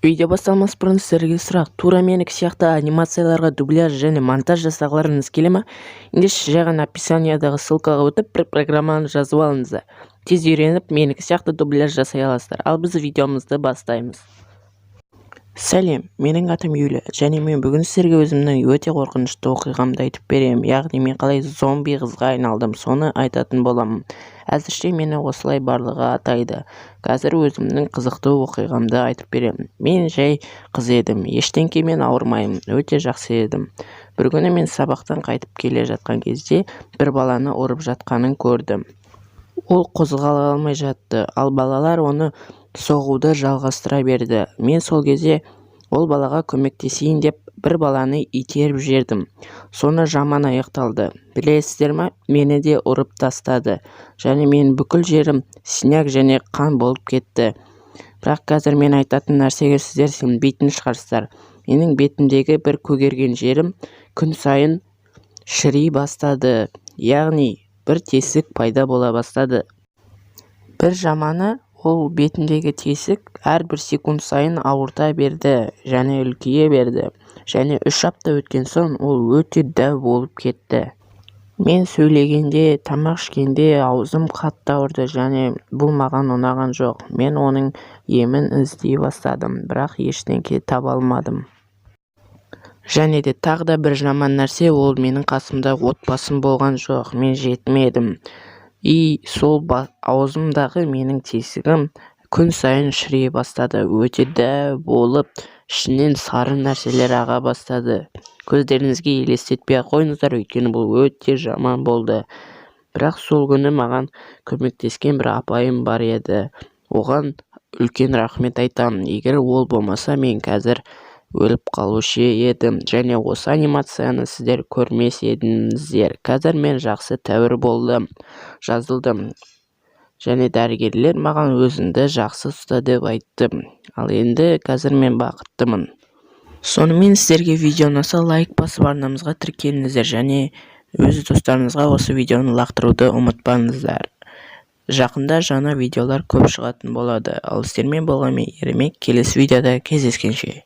Видео басталмас бұрын сіздерге сұрақ: тура менікі сияқты анимацияларға дубляж және монтаж жасағыларыңыз келе ме? Ендеше жай ғана описаниедағы ссылкаға өтіп бір программаны жазып алыңыздар. Тез үйреніп менікі сияқты дубляж жасай аласыздар. Ал біз видеомызды бастаймыз. Сәлем, менің атым Юля, және мен бүгін сіздерге өзімнің өте қорқынышты оқиғамды айтып беремін. Яғни мен қалай зомби қызға айналдым, соны айтатын боламын. Әзірше мені осылай барлығы атайды. Қазір өзімнің қызықты оқиғамды айтып беремін. Мен жай қыз едім, ештеңкемен ауырмаймын, өте жақсы едім. Бір күні мен сабақтан қайтып келе жатқан кезде бір баланы ұрып жатқанын көрдім. Ол қозғала алмай жатты, ал балалар оны соғуды жалғастыра берді. Мен сол кезде ол балаға көмектесейін деп бір баланы итеріп жібердім. Соны жаман аяқталды. Білесіздер ме, мені де ұрып тастады. Және мен бүкіл жерім синяк және қан болып кетті. Бірақ қазір мен айтатын нәрсеге сіздер сенбейтін шығарсыздар. Менің бетімдегі бір көгерген жерім күн сайын шіри бастады. Яғни бір тесік пайда бола бастады. Бір жаманы, ол бетіндегі тесік әрбір секунд сайын ауырта берді және үлкейе берді. Және 3 апта өткен соң ол өте дәу болып кетті. Мен сөйлегенде, тамақ ішкенде аузым қатты ауырды және бұл маған ұнаған жоқ. Мен оның емін іздей бастадым, бірақ ештеңе таба алмадым. Және де тағы да бір жаман нәрсе, ол менің қасымда отбасым болған жоқ. Мен жетім едім. Сол аузымдағы менің тесігім күн сайын шірей бастады. Өте дәу болып, ішінен сары нәрселер аға бастады. Көздеріңізге елестетпей қойыңыздар, өйткені бұл өте жаман болды. Бірақ сол күні маған көмектескен бір апайым бар еді. Оған үлкен рахмет айтамын. Егер ол болмаса, мен қазір өліп қалушы едім. Және осы анимацияны сіздер көрмес едіңіздер. Қазір мен жақсы тәуір болдым, жазылдым. Және дәрігерлер маған өзіңді жақсы ұста деп айтты. Ал енді қазір мен бақыттымын. Сонымен сіздерге видео ұнаса лайк басып арнамызға тіркеліңіздер және өз достарыңызға осы видеоны лақтыруды ұмытпаңыздар. Жақында жаңа видеолар көп шығатын болады. Ал сіздермен болған мен Ермек, келесі видеода кездескенше.